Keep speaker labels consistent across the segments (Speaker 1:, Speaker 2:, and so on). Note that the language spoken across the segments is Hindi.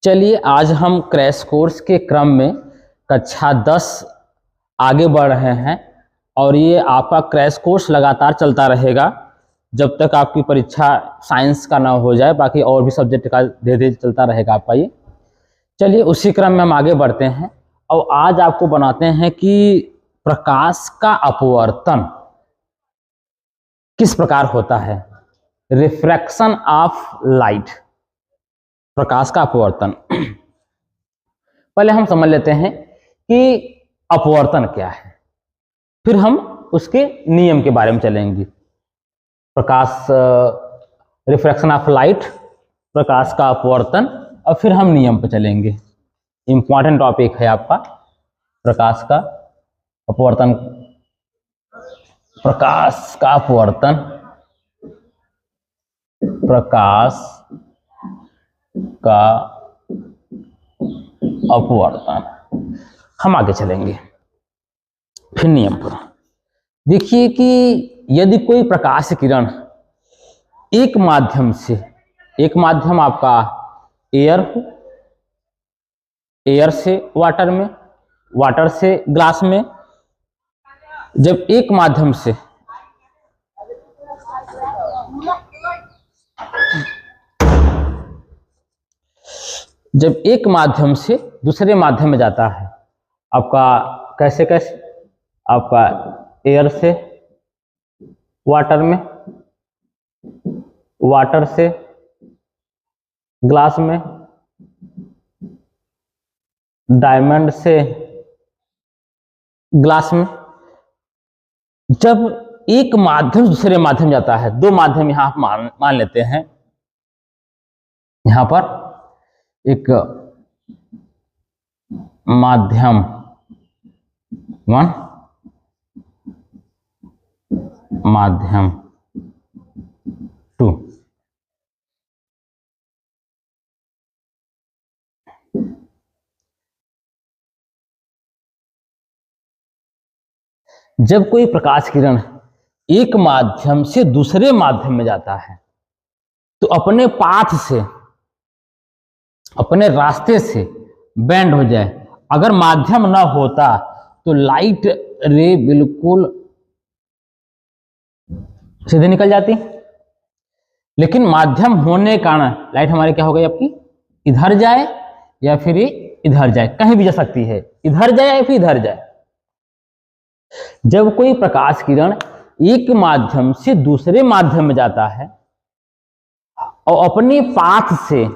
Speaker 1: चलिए आज हम क्रैश कोर्स के क्रम में कक्षा 10 आगे बढ़ रहे हैं और ये आपका क्रैश कोर्स लगातार चलता रहेगा जब तक आपकी परीक्षा साइंस का ना हो जाए। बाकी और भी सब्जेक्ट का धीरे धीरे चलता रहेगा आपका ये। चलिए उसी क्रम में हम आगे बढ़ते हैं और आज आपको बनाते हैं कि प्रकाश का अपवर्तन किस प्रकार होता है। रिफ्रैक्शन ऑफ लाइट, प्रकाश का अपवर्तन। पहले हम समझ लेते हैं कि अपवर्तन क्या है, फिर हम उसके नियम के बारे में चलेंगे। प्रकाश, रिफ्रैक्शन ऑफ लाइट, प्रकाश का अपवर्तन, और फिर हम नियम पर चलेंगे। इंपॉर्टेंट टॉपिक है आपका प्रकाश का अपवर्तन। प्रकाश का अपवर्तन, प्रकाश का अपवर्तन, हम आगे चलेंगे फिर नियम पर। देखिए कि यदि कोई प्रकाश किरण एक माध्यम से, एक माध्यम आपका एयर हो, एयर से वाटर में, वाटर से ग्लास में, जब एक माध्यम से दूसरे माध्यम में जाता है, आपका कैसे कैसे, आपका एयर से वाटर में, वाटर से ग्लास में, डायमंड से ग्लास में, जब एक माध्यम दूसरे माध्यम जाता है, दो माध्यम यहां मान लेते हैं। यहां पर एक माध्यम 1, माध्यम 2। जब कोई प्रकाश किरण एक माध्यम से दूसरे माध्यम में जाता है तो अपने पाथ से, अपने रास्ते से बेंड हो जाए। अगर माध्यम ना होता तो लाइट रे बिल्कुल सीधे निकल जाती, लेकिन माध्यम होने के कारण लाइट हमारे क्या हो गई, आपकी इधर जाए या फिर इधर जाए, कहीं भी जा सकती है, इधर जाए या फिर इधर जाए। जब कोई प्रकाश किरण एक माध्यम से दूसरे माध्यम में जाता है और अपने पाथ से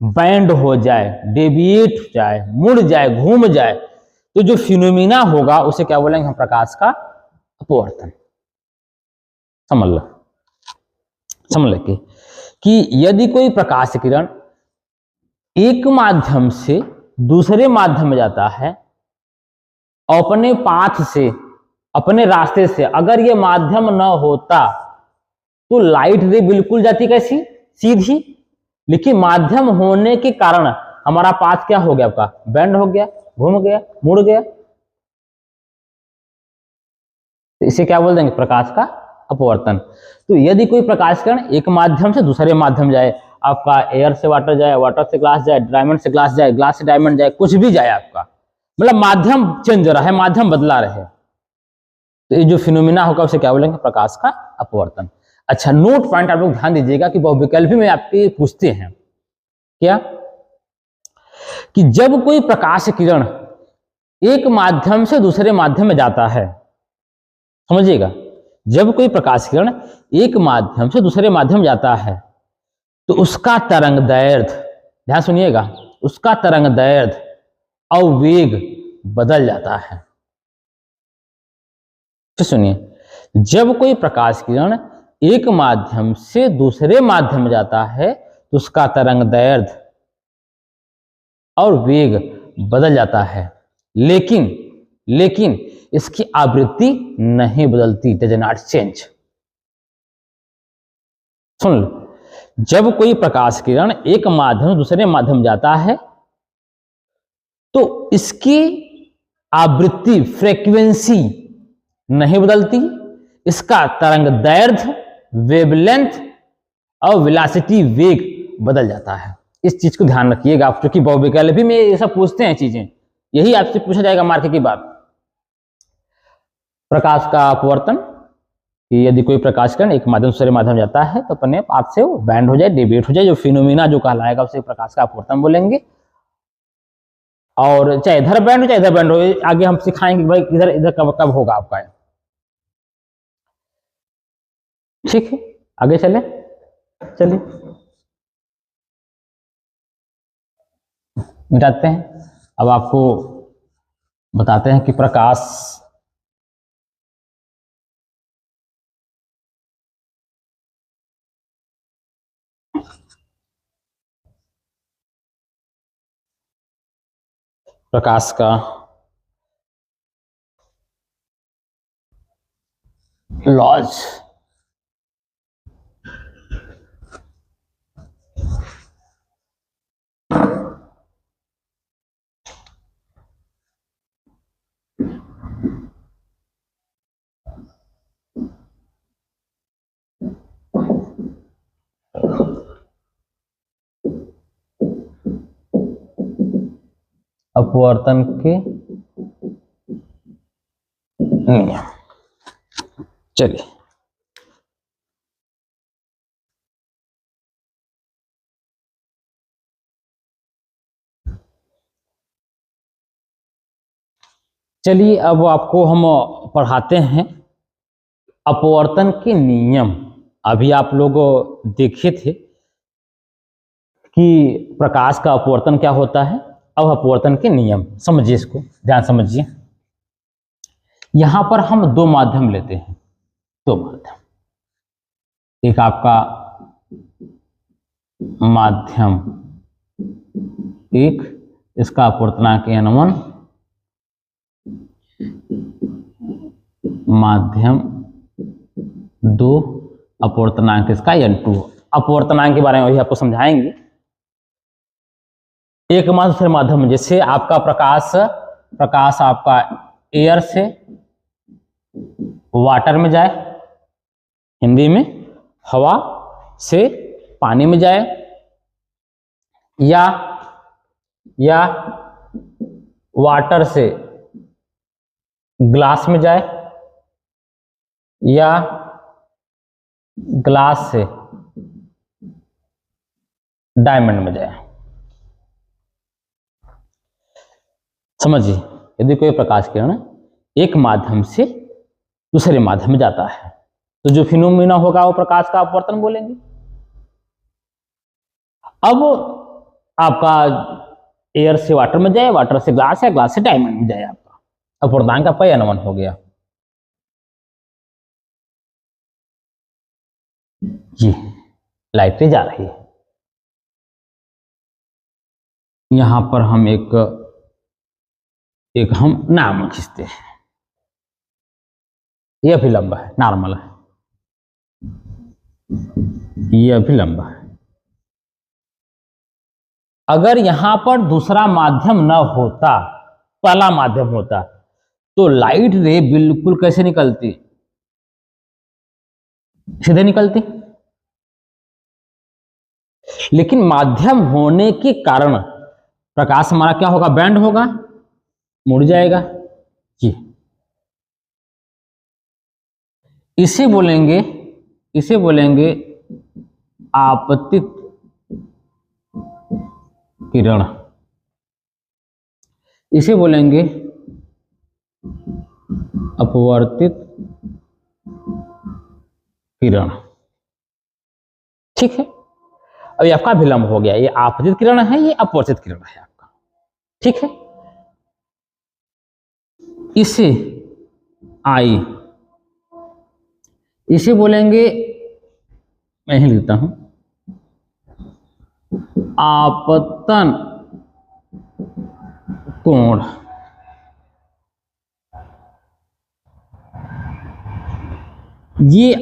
Speaker 1: बैंड हो जाए, डेविएट हो जाए, मुड़ जाए, घूम जाए, तो जो फिनोमिना होगा उसे क्या बोलेंगे हम, प्रकाश का अपवर्तन। समझ लें कि यदि कोई प्रकाश किरण एक माध्यम से दूसरे माध्यम में जाता है और अपने पाथ से, अपने रास्ते से, अगर ये माध्यम न होता तो लाइट रे बिल्कुल जाती कैसी, सीधी, लेकिन माध्यम होने के कारण हमारा पाथ क्या हो गया, आपका बेंड हो गया, घूम गया, मुड़ गया। तो इसे क्या बोल देंगे, प्रकाश का अपवर्तन। तो यदि कोई प्रकाश किरण एक माध्यम से दूसरे माध्यम जाए, आपका एयर से वाटर जाए, वाटर से ग्लास जाए, डायमंड से ग्लास जाए, ग्लास से डायमंड जाए, कुछ भी जाए आपका, मतलब माध्यम चेंज हो रहा है, माध्यम बदला रहे, तो ये जो फिनोमिना होगा उसे क्या बोलेंगे, प्रकाश का अपवर्तन। अच्छा, नोट पॉइंट आप लोग ध्यान दीजिएगा कि बहुविकल्पी में आपके पूछते हैं क्या, कि जब कोई प्रकाश किरण एक माध्यम से दूसरे माध्यम में जाता है, समझिएगा, जब कोई प्रकाश किरण एक माध्यम से दूसरे माध्यम जाता है तो उसका तरंग दैर्ध्य, ध्यान सुनिएगा, उसका तरंग दैर्ध्य और वेग बदल जाता है। तो सुनिए, जब कोई प्रकाश किरण एक माध्यम से दूसरे माध्यम में जाता है तो उसका तरंग दैर्ध्य और वेग बदल जाता है, लेकिन इसकी आवृत्ति नहीं बदलती, डज नॉट चेंज। सुन लो, जब कोई प्रकाश किरण एक माध्यम से दूसरे माध्यम जाता है तो इसकी आवृत्ति, फ्रीक्वेंसी नहीं बदलती, इसका तरंग दैर्ध्य, वेवलेंथ और वेलोसिटी, वेग बदल जाता है। इस चीज को ध्यान रखिएगा आप, क्योंकि बहुविकल्पी में ये सब पूछते हैं चीजें, यही आपसे पूछा जाएगा मार्के की बात। प्रकाश का अपवर्तन, कि यदि कोई प्रकाश किरण एक माध्यम से दूसरे माध्यम जाता है तो अपने आप से वो बैंड हो जाए, डेविएट हो जाए, जो फिनोमिना जो कहलाएगा उसे प्रकाश का अपवर्तन बोलेंगे। और चाहे इधर बैंड हो चाहे इधर बैंड हो, आगे हम सिखाएंगे भाई इधर इधर कब कब होगा आपका। ठीक है, आगे चले, चलिए मिटाते हैं। अब आपको बताते हैं कि प्रकाश का लॉज अपवर्तन के नियम। चलिए चलिए अब आपको हम पढ़ाते हैं अपवर्तन के नियम। अभी आप लोग देखे थे कि प्रकाश का अपवर्तन क्या होता है, अब अपवर्तन के नियम समझिए, इसको ध्यान समझिए। यहां पर हम दो माध्यम लेते हैं, दो माध्यम, एक आपका माध्यम एक, इसका अपवर्तनांक n1, माध्यम दो, अपवर्तनांक इसका n2। अपवर्तनांक के बारे में वही आपको समझाएंगे। एक माध्यम दूसरे माध्यम में, जैसे आपका प्रकाश आपका एयर से वाटर में जाए, हिंदी में हवा से पानी में जाए, या वाटर से ग्लास में जाए, या ग्लास से डायमंड में जाए। समझिए, यदि कोई प्रकाश किरण एक माध्यम से दूसरे माध्यम में जाता है तो जो फिनोमिना होगा वो प्रकाश का अपवर्तन बोलेंगे। अब आपका एयर से वाटर में जाए, वाटर से ग्लास है, ग्लास से डायमंड में जाए, आपका अपवर्तनांक आपका n1 हो गया। जी लाइटें जा रही है। यहां पर हम एक हम नाम खींचते हैं, यह भी लंबा है, नॉर्मल है, यह भी लंबा है। अगर यहां पर दूसरा माध्यम न होता, पहला माध्यम होता, तो लाइट रे बिल्कुल कैसे निकलती, सीधे निकलती। लेकिन माध्यम होने के कारण प्रकाश हमारा क्या होगा, बैंड होगा, मुड़ जाएगा। जी इसे बोलेंगे आपतित किरण, इसे बोलेंगे अपवर्तित किरण। ठीक है, अभी आपका विलंब हो गया, ये आपतित किरण है, ये अपवर्तित किरण है आपका। ठीक है, इसे आई, इसे बोलेंगे, मैं ही लिखता हूं, आपतन कोण। ये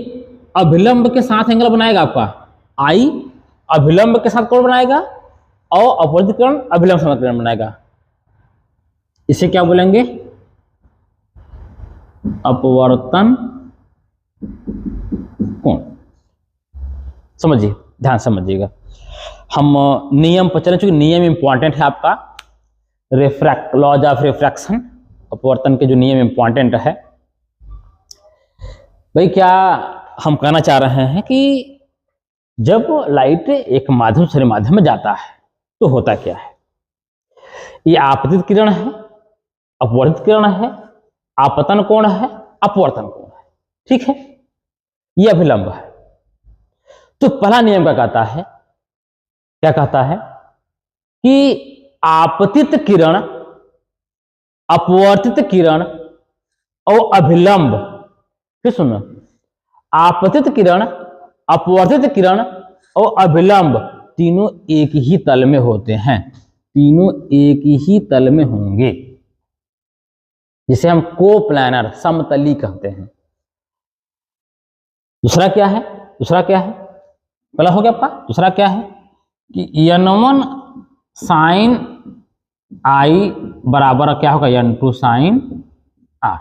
Speaker 1: अभिलंब के साथ एंगल बनाएगा आपका, आई अभिलंब के साथ कोण बनाएगा और अपवर्तित किरण अभिलंब के साथ किरण बनाएगा। इसे क्या बोलेंगे, अपवर्तन कोण। समझिए, ध्यान समझिएगा। हम नियम पर चले, चूंकि नियम इंपॉर्टेंट है आपका, लॉज ऑफ रिफ्रैक्शन, अपवर्तन के जो नियम इंपॉर्टेंट है। भाई क्या हम कहना चाह रहे हैं कि जब लाइट एक माध्यम से दूसरे माध्यम में जाता है तो होता क्या है, ये आपतित किरण है, अपवर्तित किरण है, आपतन कोण है, अपवर्तन कोण है, ठीक है, ये अभिलंब है। तो पहला नियम क्या कहता है कि आपतित किरण, अपवर्तित किरण और अभिलंब, फिर सुनो, आपतित किरण, अपवर्तित किरण और अभिलंब तीनों एक ही तल में होते हैं, तीनों एक ही तल में होंगे, जिसे हम कोप्लानर, समतली कहते हैं। दूसरा क्या है, पहला हो गया आपका, दूसरा क्या है कि n1 साइन आई बराबर क्या होगा, n2 साइन आर।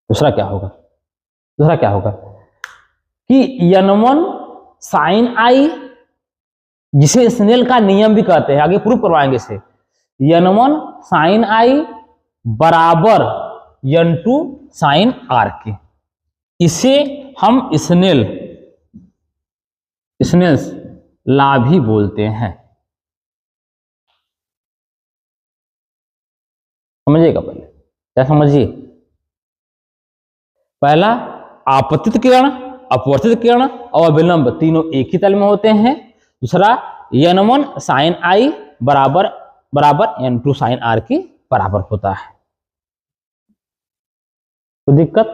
Speaker 1: दूसरा क्या होगा कि n1 साइन आई, जिसे स्नेल का नियम भी कहते हैं, आगे प्रूफ करवाएंगे इसे, n1 साइन आई बराबर n2 साइन आर के, इसे हम स्नेल्स लॉ भी बोलते हैं। समझिएगा, पहले क्या समझिए, पहला आपतित किरण, अपवर्तित किरण और अभिलंब तीनों एक ही तल में होते हैं। दूसरा n1 साइन आई बराबर n2 साइन आर के बराबर होता है। तो दिक्कत,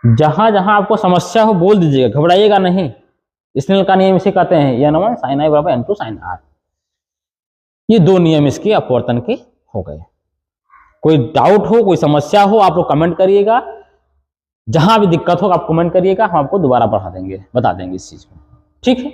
Speaker 1: जहां जहां आपको समस्या हो बोल दीजिएगा, घबराइएगा नहीं। स्नेल का नियम इसे कहते हैं n1 साइन आई बराबर n2 साइन आर। ये दो नियम इसके अपवर्तन के हो गए। कोई डाउट हो, कोई समस्या हो, आप लोग कमेंट करिएगा, जहां भी दिक्कत हो आप कमेंट करिएगा, हम आपको दोबारा पढ़ा देंगे, बता देंगे इस चीज को, ठीक है।